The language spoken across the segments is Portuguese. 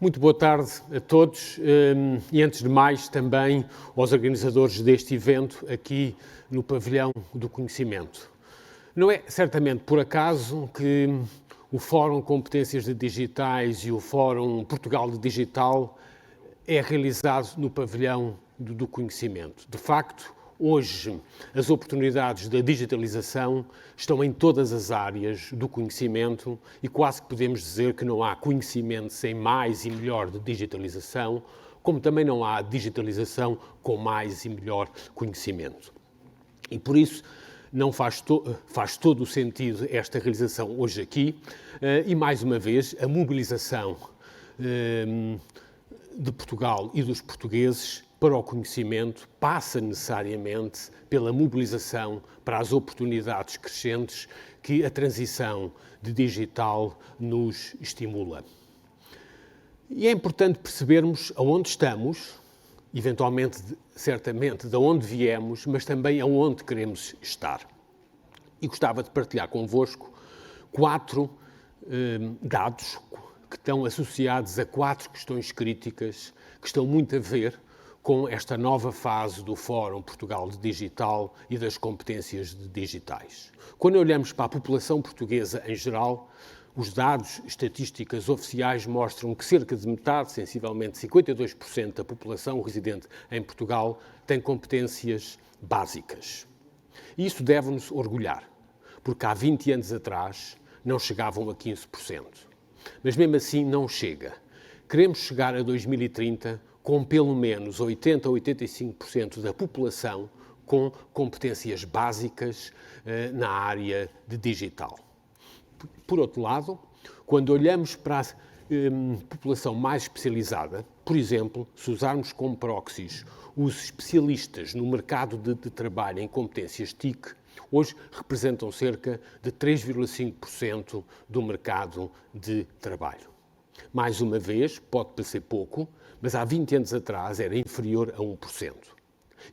Muito boa tarde a todos e, antes de mais, também aos organizadores deste evento aqui no Pavilhão do Conhecimento. Não é certamente por acaso que o Fórum Competências Digitais e o Fórum Portugal de Digital é realizado no Pavilhão do Conhecimento. De facto, hoje, as oportunidades da digitalização estão em todas as áreas do conhecimento e quase que podemos dizer que não há conhecimento sem mais e melhor de digitalização, como também não há digitalização com mais e melhor conhecimento. E por isso não faz todo o sentido esta realização hoje aqui e, mais uma vez, a mobilização de Portugal e dos portugueses para o conhecimento passa necessariamente pela mobilização para as oportunidades crescentes que a transição de digital nos estimula. E é importante percebermos aonde estamos, eventualmente, certamente, de onde viemos, mas também aonde queremos estar. E gostava de partilhar convosco 4 dados que estão associados a 4 questões críticas que estão muito a ver com esta nova fase do Fórum Portugal de Digital e das competências digitais. Quando olhamos para a população portuguesa em geral, os dados estatísticas oficiais mostram que cerca de metade, sensivelmente 52% da população residente em Portugal, tem competências básicas. E isso deve-nos orgulhar, porque há 20 anos atrás não chegavam a 15%. Mas mesmo assim não chega. Queremos chegar a 2030 com pelo menos 80% a 85% da população com competências básicas na área de digital. Por outro lado, quando olhamos para a população mais especializada, por exemplo, se usarmos como proxies os especialistas no mercado de trabalho em competências TIC, hoje representam cerca de 3,5% do mercado de trabalho. Mais uma vez, pode parecer pouco, mas há 20 anos atrás era inferior a 1%.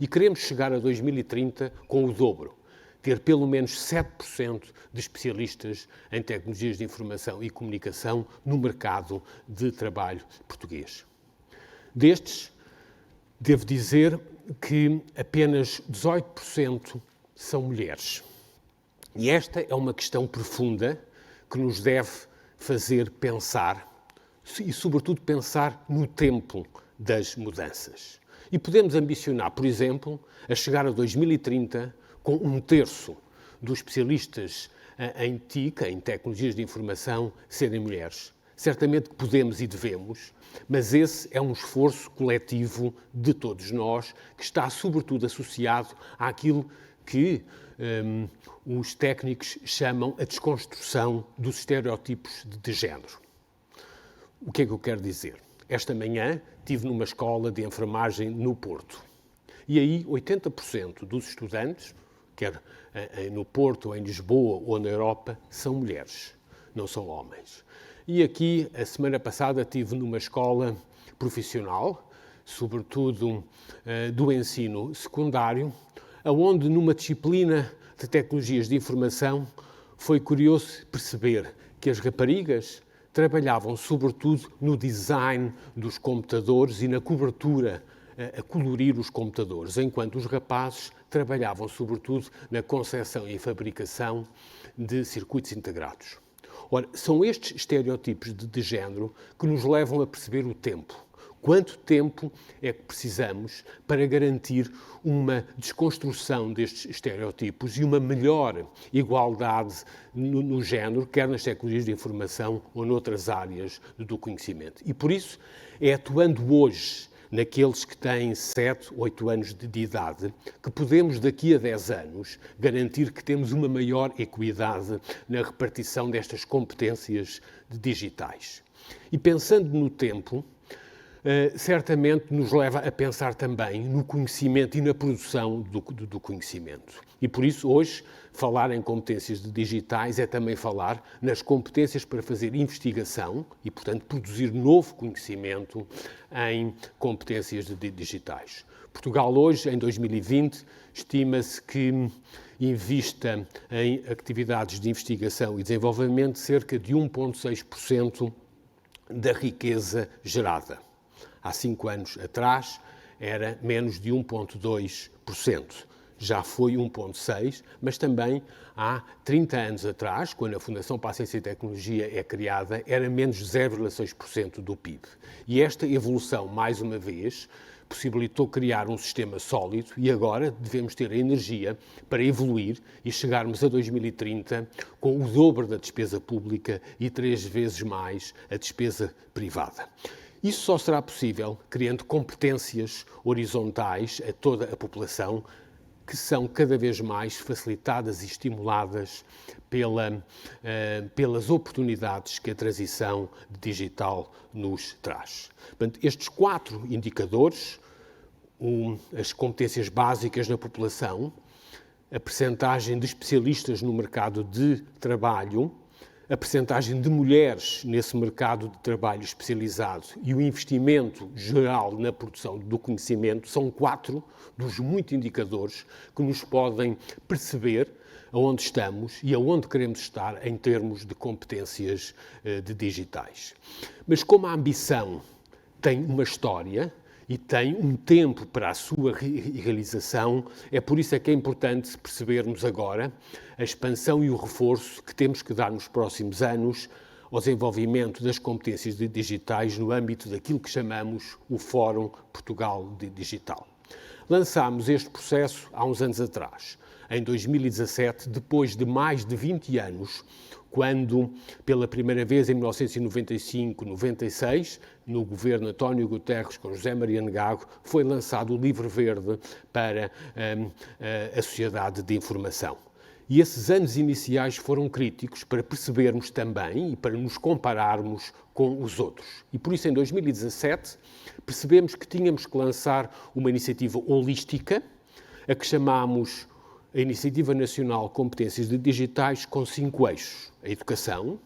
E queremos chegar a 2030 com o dobro, ter pelo menos 7% de especialistas em tecnologias de informação e comunicação no mercado de trabalho português. Destes, devo dizer que apenas 18% são mulheres. E esta é uma questão profunda que nos deve fazer pensar e, sobretudo, pensar no tempo das mudanças. E podemos ambicionar, por exemplo, a chegar a 2030 com 1/3 dos especialistas em TIC, em tecnologias de informação, serem mulheres. Certamente que podemos e devemos, mas esse é um esforço coletivo de todos nós, que está sobretudo associado àquilo que os técnicos chamam a desconstrução dos estereótipos de género. O que é que eu quero dizer? Esta manhã estive numa escola de enfermagem no Porto. E aí 80% dos estudantes, quer no Porto, ou em Lisboa ou na Europa, são mulheres, não são homens. E aqui, a semana passada, estive numa escola profissional, sobretudo do ensino secundário, onde numa disciplina de tecnologias de informação foi curioso perceber que as raparigas trabalhavam sobretudo no design dos computadores e na cobertura, a colorir os computadores, enquanto os rapazes trabalhavam sobretudo na concepção e fabricação de circuitos integrados. Ora, são estes estereótipos de género que nos levam a perceber o tempo. Quanto tempo é que precisamos para garantir uma desconstrução destes estereótipos e uma melhor igualdade no género, quer nas tecnologias de informação ou noutras áreas do conhecimento? E por isso é atuando hoje naqueles que têm 7, 8 anos de idade, que podemos daqui a 10 anos garantir que temos uma maior equidade na repartição destas competências digitais. E pensando no tempo, certamente nos leva a pensar também no conhecimento e na produção do conhecimento. E por isso hoje falar em competências digitais é também falar nas competências para fazer investigação e, portanto, produzir novo conhecimento em competências digitais. Portugal hoje, em 2020, estima-se que invista em atividades de investigação e desenvolvimento cerca de 1,6% da riqueza gerada. Há 5 anos atrás era menos de 1,2%. Já foi 1,6%, mas também há 30 anos atrás, quando a Fundação para a Ciência e Tecnologia é criada, era menos de 0,6% do PIB. E esta evolução, mais uma vez, possibilitou criar um sistema sólido e agora devemos ter a energia para evoluir e chegarmos a 2030 com o dobro da despesa pública e 3 vezes mais a despesa privada. Isso só será possível criando competências horizontais a toda a população, que são cada vez mais facilitadas e estimuladas pelas oportunidades que a transição digital nos traz. Portanto, estes 4 indicadores, as competências básicas na população, a percentagem de especialistas no mercado de trabalho, a percentagem de mulheres nesse mercado de trabalho especializado e o investimento geral na produção do conhecimento são 4 dos muitos indicadores que nos podem perceber aonde estamos e aonde queremos estar em termos de competências digitais. Mas como a ambição tem uma história e tem um tempo para a sua realização, é por isso que é importante percebermos agora a expansão e o reforço que temos que dar nos próximos anos ao desenvolvimento das competências digitais no âmbito daquilo que chamamos o Fórum Portugal Digital. Lançámos este processo há uns anos atrás, em 2017, depois de mais de 20 anos, quando, pela primeira vez, em 1995-96, no governo António Guterres, com José Mariano Gago, foi lançado o Livro Verde para a sociedade de informação. E esses anos iniciais foram críticos para percebermos também e para nos compararmos com os outros. E por isso, em 2017, percebemos que tínhamos que lançar uma iniciativa holística, a que chamámos a Iniciativa Nacional Competências Digitais, com 5 eixos: a educação,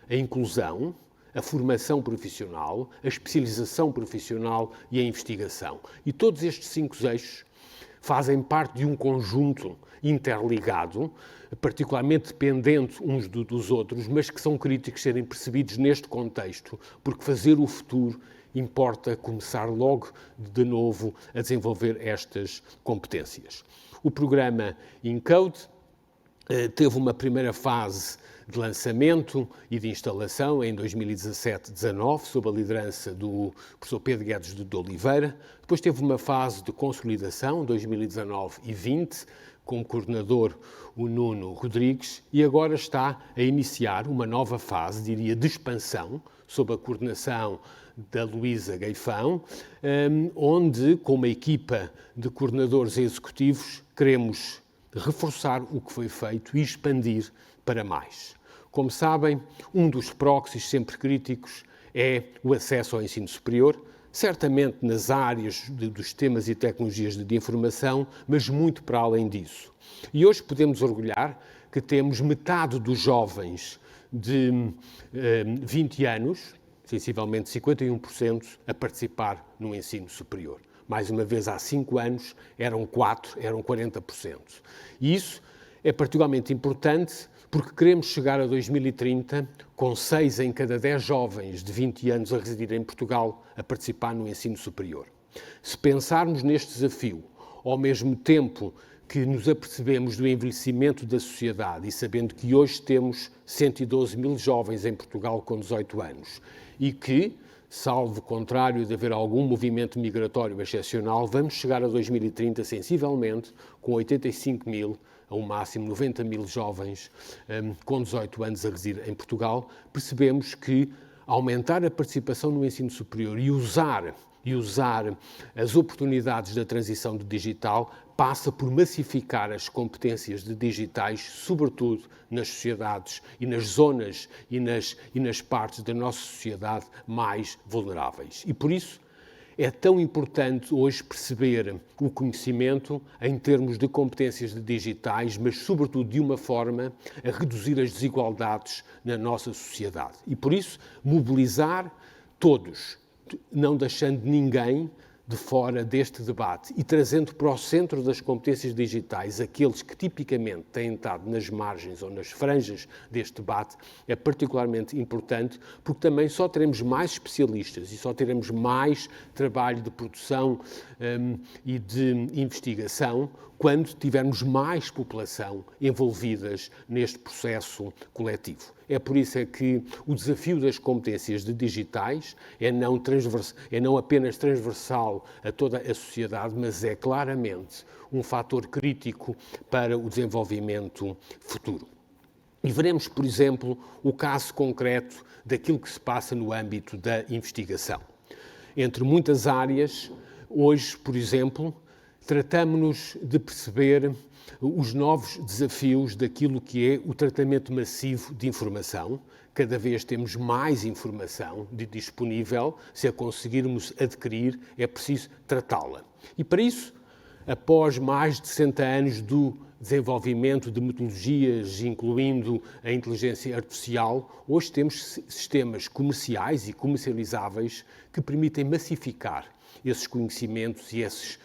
a inclusão, a formação profissional, a especialização profissional e a investigação. E todos estes 5 eixos fazem parte de um conjunto interligado, particularmente dependente uns dos outros, mas que são críticos serem percebidos neste contexto, porque fazer o futuro importa começar logo de novo a desenvolver estas competências. O programa Encode teve uma primeira fase de lançamento e de instalação em 2017-19, sob a liderança do professor Pedro Guedes de Oliveira. Depois teve uma fase de consolidação, 2019 e 20, como coordenador o Nuno Rodrigues, e agora está a iniciar uma nova fase, diria, de expansão, sob a coordenação da Luísa Gaifão, onde, com uma equipa de coordenadores executivos, queremos reforçar o que foi feito e expandir para mais. Como sabem, um dos proxies sempre críticos é o acesso ao ensino superior, certamente nas áreas dos sistemas e tecnologias de informação, mas muito para além disso. E hoje podemos orgulhar que temos metade dos jovens de 20 anos, sensivelmente 51%, a participar no ensino superior. Mais uma vez, há 5 anos, eram 40%. E isso é particularmente importante porque queremos chegar a 2030 com 6 em cada 10 jovens de 20 anos a residir em Portugal a participar no ensino superior. Se pensarmos neste desafio, ao mesmo tempo que nos apercebemos do envelhecimento da sociedade e sabendo que hoje temos 112 mil jovens em Portugal com 18 anos e que, salvo contrário de haver algum movimento migratório excepcional, vamos chegar a 2030 sensivelmente com 85 mil, a um máximo 90 mil jovens com 18 anos a residir em Portugal, percebemos que aumentar a participação no ensino superior e usar as oportunidades da transição digital passa por massificar as competências digitais, sobretudo nas sociedades e nas zonas e nas partes da nossa sociedade mais vulneráveis. E por isso é tão importante hoje perceber o conhecimento em termos de competências digitais, mas sobretudo de uma forma a reduzir as desigualdades na nossa sociedade. E por isso mobilizar todos, não deixando ninguém de fora deste debate e trazendo para o centro das competências digitais aqueles que tipicamente têm estado nas margens ou nas franjas deste debate, é particularmente importante, porque também só teremos mais especialistas e só teremos mais trabalho de produção e de investigação quando tivermos mais população envolvidas neste processo coletivo. É por isso que o desafio das competências digitais é não apenas transversal a toda a sociedade, mas é claramente um fator crítico para o desenvolvimento futuro. E veremos, por exemplo, o caso concreto daquilo que se passa no âmbito da investigação. Entre muitas áreas, hoje, por exemplo, tratamos-nos de perceber os novos desafios daquilo que é o tratamento massivo de informação. Cada vez temos mais informação disponível. Se a conseguirmos adquirir, é preciso tratá-la. E para isso, após mais de 60 anos do desenvolvimento de metodologias, incluindo a inteligência artificial, hoje temos sistemas comerciais e comercializáveis que permitem massificar esses conhecimentos e esses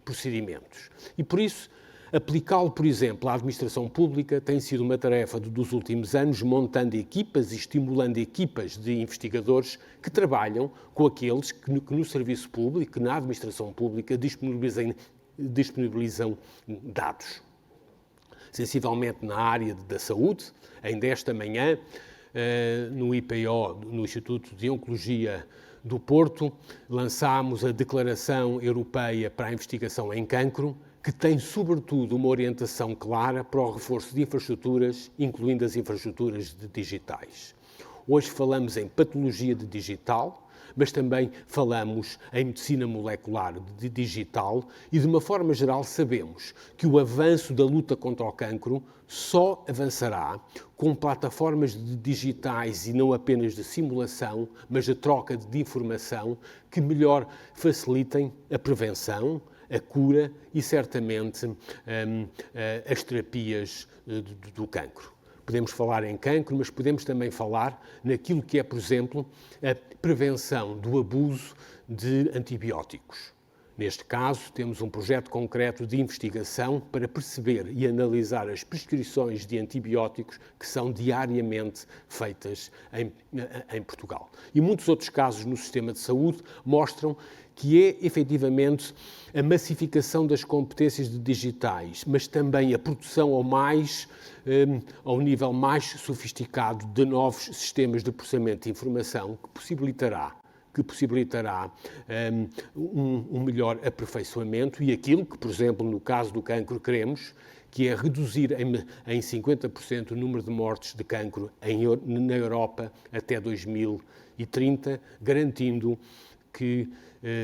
procedimentos. E por isso, aplicá-lo, por exemplo, à administração pública tem sido uma tarefa dos últimos anos, montando equipas e estimulando equipas de investigadores que trabalham com aqueles que no serviço público, que na administração pública disponibilizam dados. Sensivelmente na área da saúde, ainda esta manhã, no IPO, no Instituto de Oncologia do Porto, lançámos a Declaração Europeia para a Investigação em Cancro, que tem, sobretudo, uma orientação clara para o reforço de infraestruturas, incluindo as infraestruturas digitais. Hoje falamos em patologia digital, mas também falamos em medicina molecular digital e, de uma forma geral, sabemos que o avanço da luta contra o cancro só avançará com plataformas digitais e não apenas de simulação, mas de troca de informação que melhor facilitem a prevenção, a cura e, certamente, as terapias do cancro. Podemos falar em cancro, mas podemos também falar naquilo que é, por exemplo, a prevenção do abuso de antibióticos. Neste caso, temos um projeto concreto de investigação para perceber e analisar as prescrições de antibióticos que são diariamente feitas em Portugal. E muitos outros casos no sistema de saúde mostram que é, efetivamente, a massificação das competências digitais, mas também a produção ao nível mais sofisticado de novos sistemas de processamento de informação que possibilitará um melhor aperfeiçoamento e aquilo que, por exemplo, no caso do cancro queremos, que é reduzir em 50% o número de mortes de cancro na Europa até 2030, garantindo que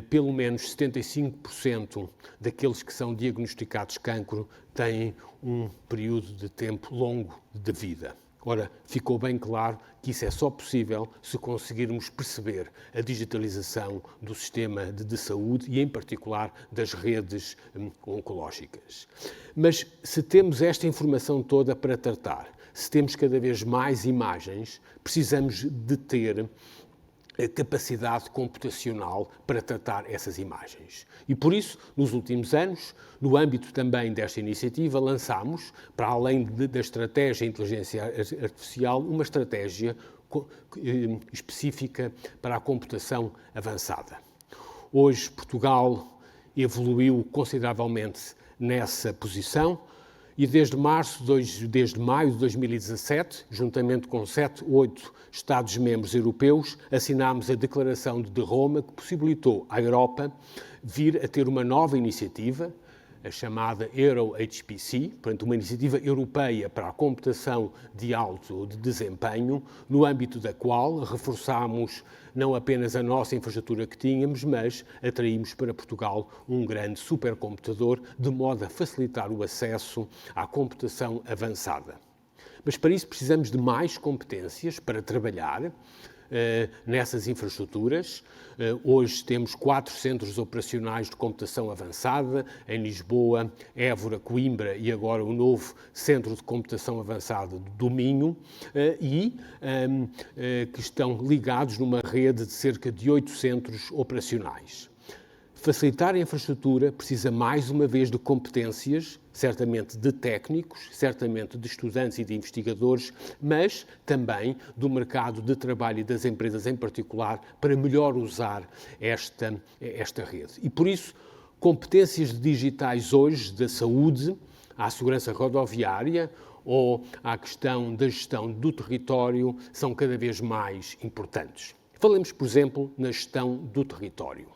pelo menos 75% daqueles que são diagnosticados cancro têm um período de tempo longo de vida. Ora, ficou bem claro que isso é só possível se conseguirmos perceber a digitalização do sistema de saúde e, em particular, das redes oncológicas. Mas se temos esta informação toda para tratar, se temos cada vez mais imagens, precisamos de ter a capacidade computacional para tratar essas imagens. E por isso, nos últimos anos, no âmbito também desta iniciativa, lançámos, para além da estratégia de inteligência artificial, uma estratégia específica para a computação avançada. Hoje, Portugal evoluiu consideravelmente nessa posição, e desde maio de 2017, juntamente com 7 ou 8 Estados-membros europeus, assinámos a Declaração de Roma, que possibilitou à Europa vir a ter uma nova iniciativa, a chamada EuroHPC, portanto, uma iniciativa europeia para a computação de alto desempenho, no âmbito da qual reforçámos não apenas a nossa infraestrutura que tínhamos, mas atraímos para Portugal um grande supercomputador, de modo a facilitar o acesso à computação avançada. Mas para isso precisamos de mais competências para trabalhar nessas infraestruturas. Hoje temos 4 centros operacionais de computação avançada, em Lisboa, Évora, Coimbra e agora o novo Centro de Computação Avançada do Minho, que estão ligados numa rede de cerca de 8 centros operacionais. Facilitar a infraestrutura precisa, mais uma vez, de competências, certamente de técnicos, certamente de estudantes e de investigadores, mas também do mercado de trabalho e das empresas em particular, para melhor usar esta rede. E, por isso, competências digitais hoje da saúde, à segurança rodoviária ou à questão da gestão do território são cada vez mais importantes. Falemos, por exemplo, na gestão do território.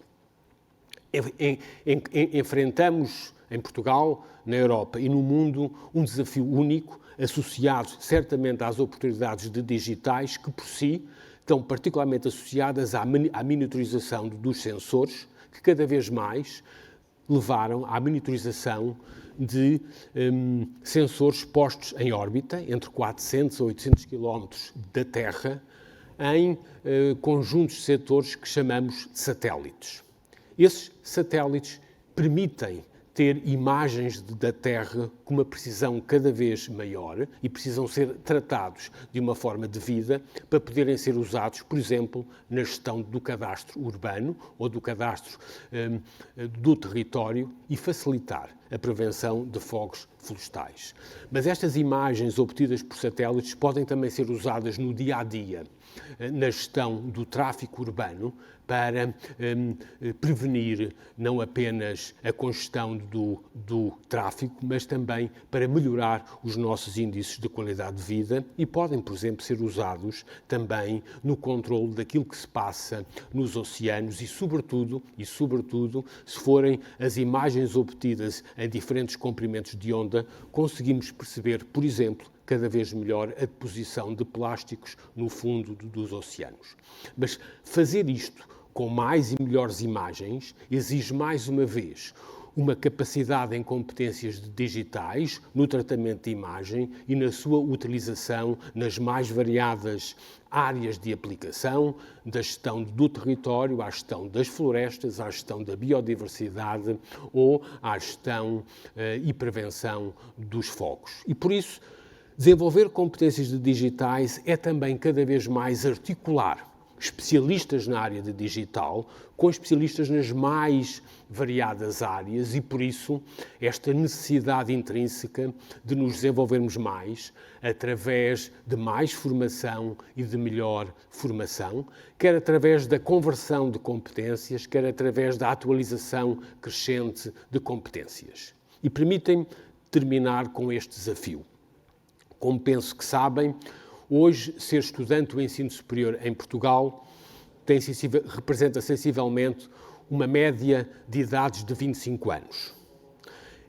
Enfrentamos em Portugal, na Europa e no mundo um desafio único, associado certamente às oportunidades de digitais que, por si, estão particularmente associadas à miniaturização dos sensores, que cada vez mais levaram à miniaturização de sensores postos em órbita, entre 400 a 800 km da Terra, em conjuntos de setores que chamamos de satélites. Esses satélites permitem ter imagens da Terra com uma precisão cada vez maior e precisam ser tratados de uma forma devida para poderem ser usados, por exemplo, na gestão do cadastro urbano ou do cadastro do território e facilitar a prevenção de fogos florestais. Mas estas imagens obtidas por satélites podem também ser usadas no dia-a-dia, na gestão do tráfego urbano, para prevenir não apenas a congestão do tráfego, mas também para melhorar os nossos índices de qualidade de vida e podem, por exemplo, ser usados também no controle daquilo que se passa nos oceanos e, sobretudo, se forem as imagens obtidas em diferentes comprimentos de onda, conseguimos perceber, por exemplo, cada vez melhor a deposição de plásticos no fundo dos oceanos. Mas fazer isto com mais e melhores imagens exige, mais uma vez, uma capacidade em competências digitais no tratamento de imagem e na sua utilização nas mais variadas áreas de aplicação, da gestão do território, à gestão das florestas, à gestão da biodiversidade ou à gestão e prevenção dos fogos. E por isso, desenvolver competências digitais é também cada vez mais articular especialistas na área de digital com especialistas nas mais variadas áreas e, por isso, esta necessidade intrínseca de nos desenvolvermos mais através de mais formação e de melhor formação, quer através da conversão de competências, quer através da atualização crescente de competências. E permitem-me terminar com este desafio. Como penso que sabem, hoje, ser estudante do ensino superior em Portugal representa sensivelmente uma média de idades de 25 anos.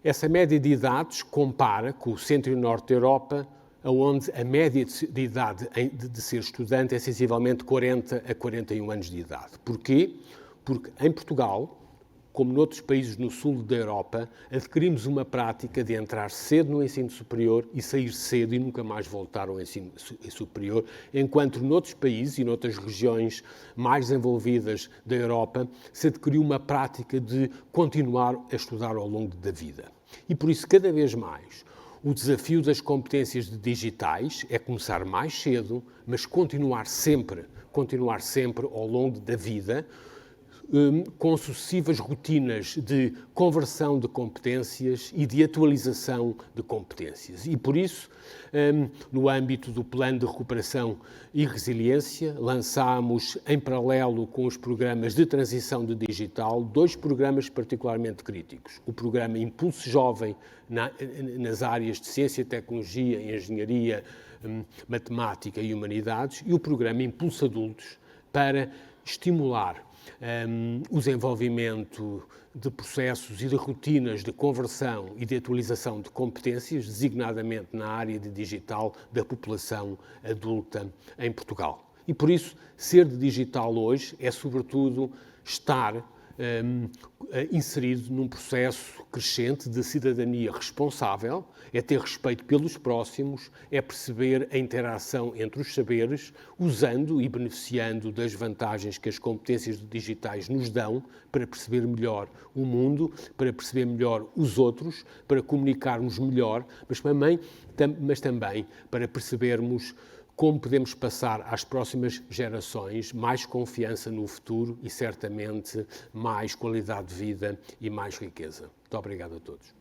Essa média de idades compara com o centro e o norte da Europa, onde a média de idade de ser estudante é sensivelmente 40 a 41 anos de idade. Porquê? Porque em Portugal, como noutros países no sul da Europa, adquirimos uma prática de entrar cedo no ensino superior e sair cedo e nunca mais voltar ao ensino superior, enquanto noutros países e noutras regiões mais desenvolvidas da Europa se adquiriu uma prática de continuar a estudar ao longo da vida. E por isso, cada vez mais, o desafio das competências digitais é começar mais cedo, mas continuar sempre ao longo da vida, com sucessivas rotinas de conversão de competências e de atualização de competências. E por isso, no âmbito do Plano de Recuperação e Resiliência, lançámos, em paralelo com os programas de transição de digital, 2 programas particularmente críticos. O programa Impulso Jovem nas áreas de Ciência, Tecnologia, Engenharia, Matemática e Humanidades e o programa Impulso Adultos para estimular o desenvolvimento de processos e de rotinas de conversão e de atualização de competências, designadamente na área de digital da população adulta em Portugal. E por isso, ser de digital hoje é, sobretudo, estar inserido num processo crescente de cidadania responsável, é ter respeito pelos próximos, é perceber a interação entre os saberes, usando e beneficiando das vantagens que as competências digitais nos dão para perceber melhor o mundo, para perceber melhor os outros, para comunicarmos melhor, mas também para percebermos como podemos passar às próximas gerações mais confiança no futuro e certamente mais qualidade de vida e mais riqueza. Muito obrigado a todos.